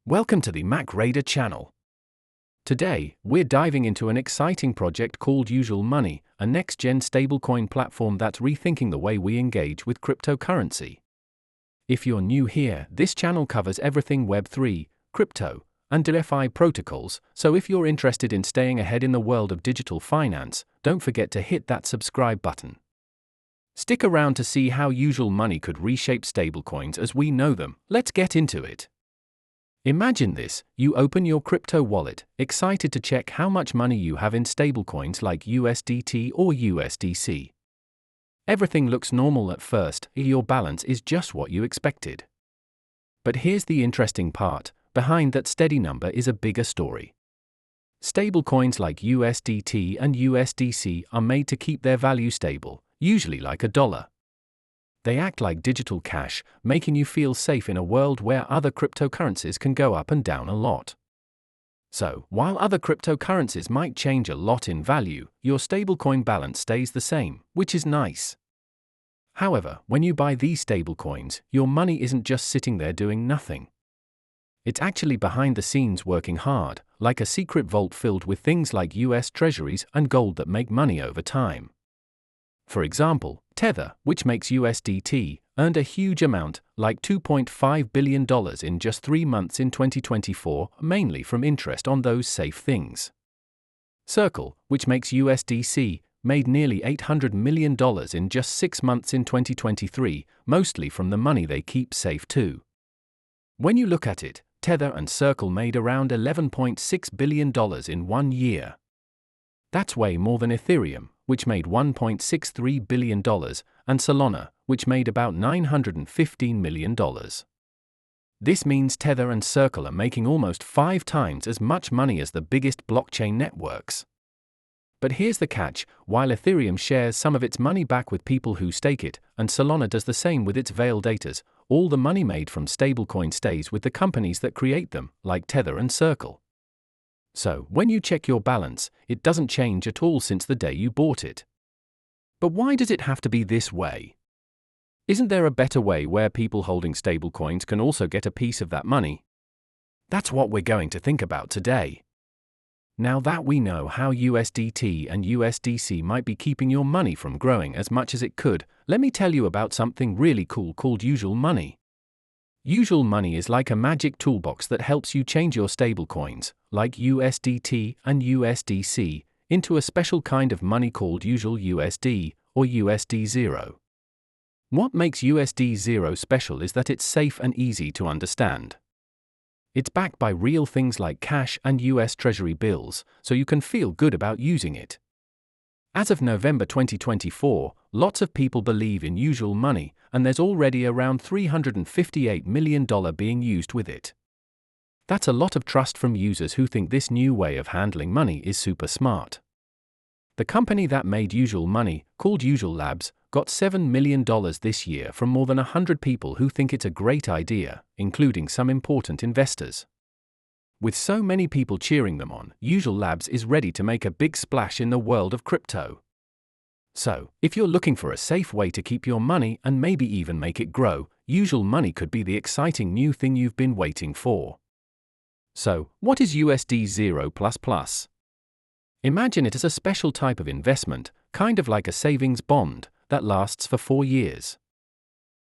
Welcome to the Mac Raider channel. Today, we're diving into an exciting project called Usual Money, a next-gen stablecoin platform that's rethinking the way we engage with cryptocurrency. If you're new here, this channel covers everything Web3, crypto, and DeFi protocols, so if you're interested in staying ahead in the world of digital finance, don't forget to hit that subscribe button. Stick around to see how Usual Money could reshape stablecoins as we know them. Let's get into it. Imagine this: you open your crypto wallet, excited to check how much money you have in stablecoins like USDT or USDC. Everything looks normal at first, your balance is just what you expected. But here's the interesting part: behind that steady number is a bigger story. Stablecoins like USDT and USDC are made to keep their value stable, usually like a dollar. They act like digital cash, making you feel safe in a world where other cryptocurrencies can go up and down a lot. So, while other cryptocurrencies might change a lot in value, your stablecoin balance stays the same, which is nice. However, when you buy these stablecoins, your money isn't just sitting there doing nothing. It's actually behind the scenes working hard, like a secret vault filled with things like US treasuries and gold that make money over time. For example, Tether, which makes USDT, earned a huge amount, like $2.5 billion in just 3 months in 2024, mainly from interest on those safe things. Circle, which makes USDC, made nearly $800 million in just 6 months in 2023, mostly from the money they keep safe too. When you look at it, Tether and Circle made around $11.6 billion in 1 year. That's way more than Ethereum, which made $1.63 billion, and Solana, which made about $915 million. This means Tether and Circle are making almost 5 times as much money as the biggest blockchain networks. But here's the catch: while Ethereum shares some of its money back with people who stake it, and Solana does the same with its validators, all the money made from stablecoin stays with the companies that create them, like Tether and Circle. So, when you check your balance, it doesn't change at all since the day you bought it. But why does it have to be this way? Isn't there a better way where people holding stablecoins can also get a piece of that money? That's what we're going to think about today. Now that we know how USDT and USDC might be keeping your money from growing as much as it could, let me tell you about something really cool called Usual Money. Usual Money is like a magic toolbox that helps you change your stablecoins, like USDT and USDC, into a special kind of money called Usual USD, or USD0. What makes USD0 special is that it's safe and easy to understand. It's backed by real things like cash and US Treasury bills, so you can feel good about using it. As of November 2024, lots of people believe in Usual Money, and there's already around $358 million being used with it. That's a lot of trust from users who think this new way of handling money is super smart. The company that made Usual Money, called Usual Labs, got $7 million this year from more than 100 people who think it's a great idea, including some important investors. With so many people cheering them on, Usual Labs is ready to make a big splash in the world of crypto. So, if you're looking for a safe way to keep your money and maybe even make it grow, Usual Money could be the exciting new thing you've been waiting for. So, what is USD0++? Imagine it as a special type of investment, kind of like a savings bond, that lasts for 4 years.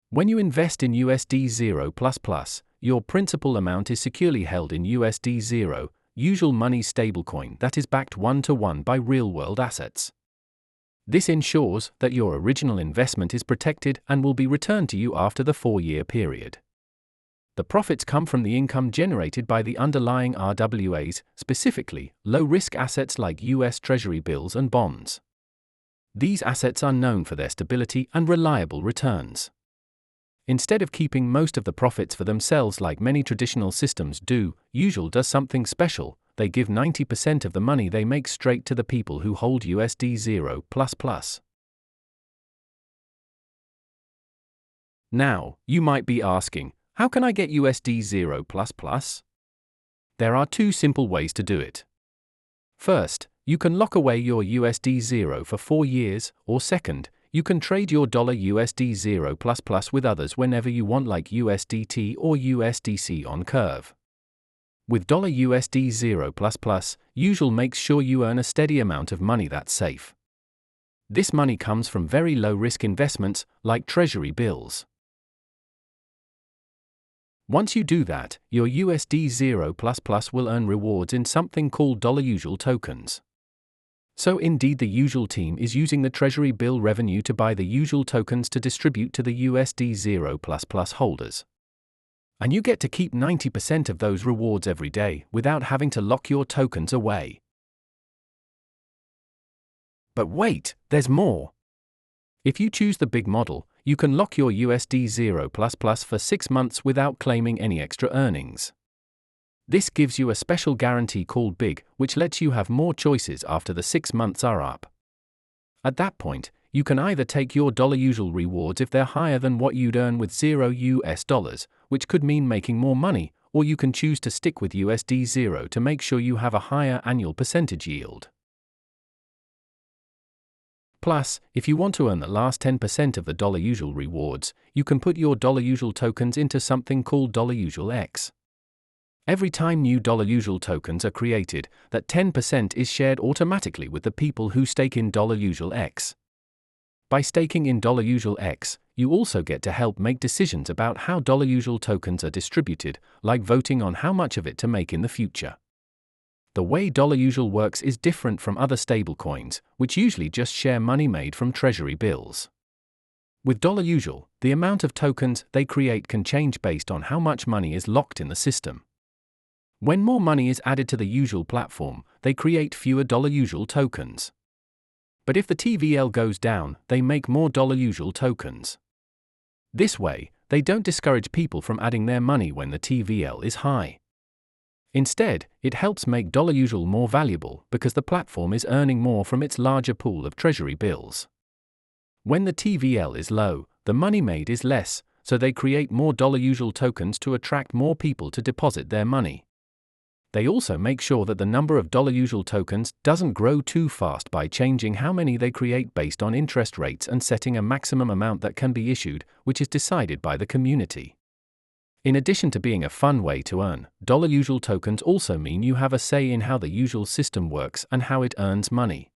When you invest in USD0++, your principal amount is securely held in USD0, Usual Money stablecoin that is backed 1-to-1 by real-world assets. This ensures that your original investment is protected and will be returned to you after the 4-year period. The profits come from the income generated by the underlying RWAs, specifically, low-risk assets like US Treasury bills and bonds. These assets are known for their stability and reliable returns. Instead of keeping most of the profits for themselves like many traditional systems do, Usual does something special: they give 90% of the money they make straight to the people who hold USD0++. Now, you might be asking, how can I get USD0++? There are 2 simple ways to do it. First, you can lock away your USD0 for 4 years, or second, you can trade your $USD0++ with others whenever you want, like USDT or USDC on Curve. With $USD 0++, Usual makes sure you earn a steady amount of money that's safe. This money comes from very low-risk investments like treasury bills. Once you do that, your USD 0++ will earn rewards in something called $Usual tokens. So indeed the Usual team is using the treasury bill revenue to buy the Usual tokens to distribute to the USD 0++ holders. And you get to keep 90% of those rewards every day without having to lock your tokens away. But wait, there's more. If you choose the big model, you can lock your USD 0++ for 6 months without claiming any extra earnings. This gives you a special guarantee called BIG, which lets you have more choices after the 6 months are up. At that point, you can either take your Usual rewards if they're higher than what you'd earn with $0, which could mean making more money, or you can choose to stick with USD 0 to make sure you have a higher annual percentage yield. Plus, if you want to earn the last 10% of the Usual rewards, you can put your Usual tokens into something called Usual X. Every time new Usual tokens are created, that 10% is shared automatically with the people who stake in Usual X. By staking in Usual X, you also get to help make decisions about how Usual tokens are distributed, like voting on how much of it to make in the future. The way Usual works is different from other stablecoins, which usually just share money made from treasury bills. With Usual, the amount of tokens they create can change based on how much money is locked in the system. When more money is added to the Usual platform, they create fewer Usual tokens. But if the TVL goes down, they make more Usual tokens. This way, they don't discourage people from adding their money when the TVL is high. Instead, it helps make Usual more valuable because the platform is earning more from its larger pool of treasury bills. When the TVL is low, the money made is less, so they create more Usual tokens to attract more people to deposit their money. They also make sure that the number of Usual tokens doesn't grow too fast by changing how many they create based on interest rates and setting a maximum amount that can be issued, which is decided by the community. In addition to being a fun way to earn, Usual tokens also mean you have a say in how the Usual system works and how it earns money.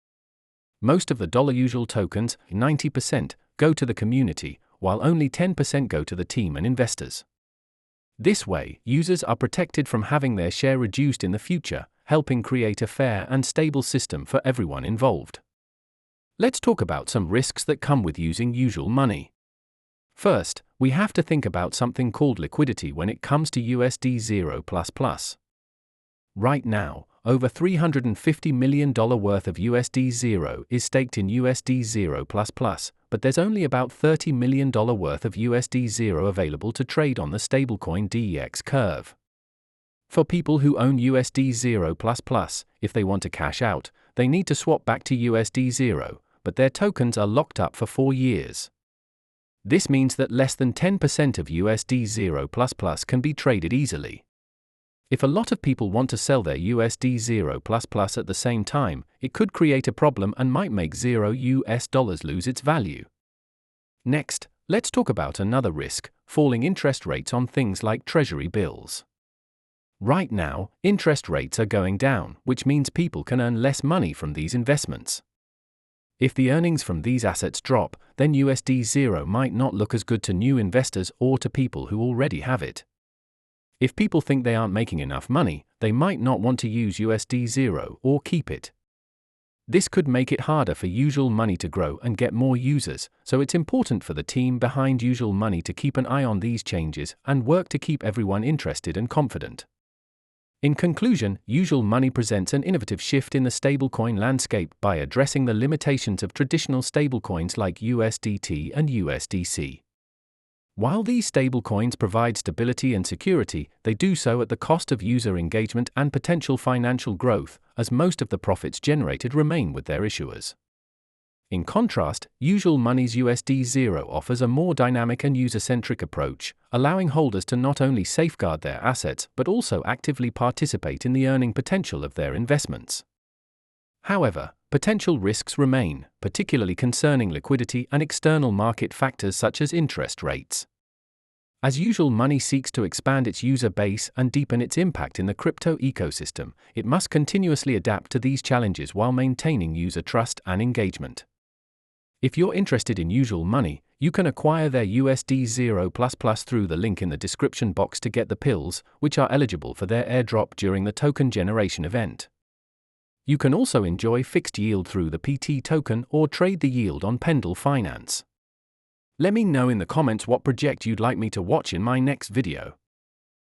Most of the Usual tokens, 90%, go to the community, while only 10% go to the team and investors. This way, users are protected from having their share reduced in the future, helping create a fair and stable system for everyone involved. Let's talk about some risks that come with using Usual money. First, we have to think about something called liquidity when it comes to USD 0++. Right now, over $350 million worth of USD 0 is staked in USD 0++, but there's only about $30 million worth of USD 0 available to trade on the stablecoin DEX curve. For people who own USD 0++, if they want to cash out, they need to swap back to USD 0, but their tokens are locked up for 4 years. This means that less than 10% of USD 0++ can be traded easily. If a lot of people want to sell their USD 0++ at the same time, it could create a problem and might make $0 lose its value. Next, let's talk about another risk, falling interest rates on things like treasury bills. Right now, interest rates are going down, which means people can earn less money from these investments. If the earnings from these assets drop, then USD 0 might not look as good to new investors or to people who already have it. If people think they aren't making enough money, they might not want to use USD 0 or keep it. This could make it harder for Usual money to grow and get more users, so it's important for the team behind Usual money to keep an eye on these changes and work to keep everyone interested and confident. In conclusion, Usual money presents an innovative shift in the stablecoin landscape by addressing the limitations of traditional stablecoins like USDT and USDC. While these stablecoins provide stability and security, they do so at the cost of user engagement and potential financial growth, as most of the profits generated remain with their issuers. In contrast, Usual Money's USD 0 offers a more dynamic and user-centric approach, allowing holders to not only safeguard their assets but also actively participate in the earning potential of their investments. However, potential risks remain, particularly concerning liquidity and external market factors such as interest rates. As Usual Money seeks to expand its user base and deepen its impact in the crypto ecosystem, it must continuously adapt to these challenges while maintaining user trust and engagement. If you're interested in Usual Money, you can acquire their USD 0++ through the link in the description box to get the pills, which are eligible for their airdrop during the token generation event. You can also enjoy fixed yield through the PT token or trade the yield on Pendle Finance. Let me know in the comments what project you'd like me to watch in my next video.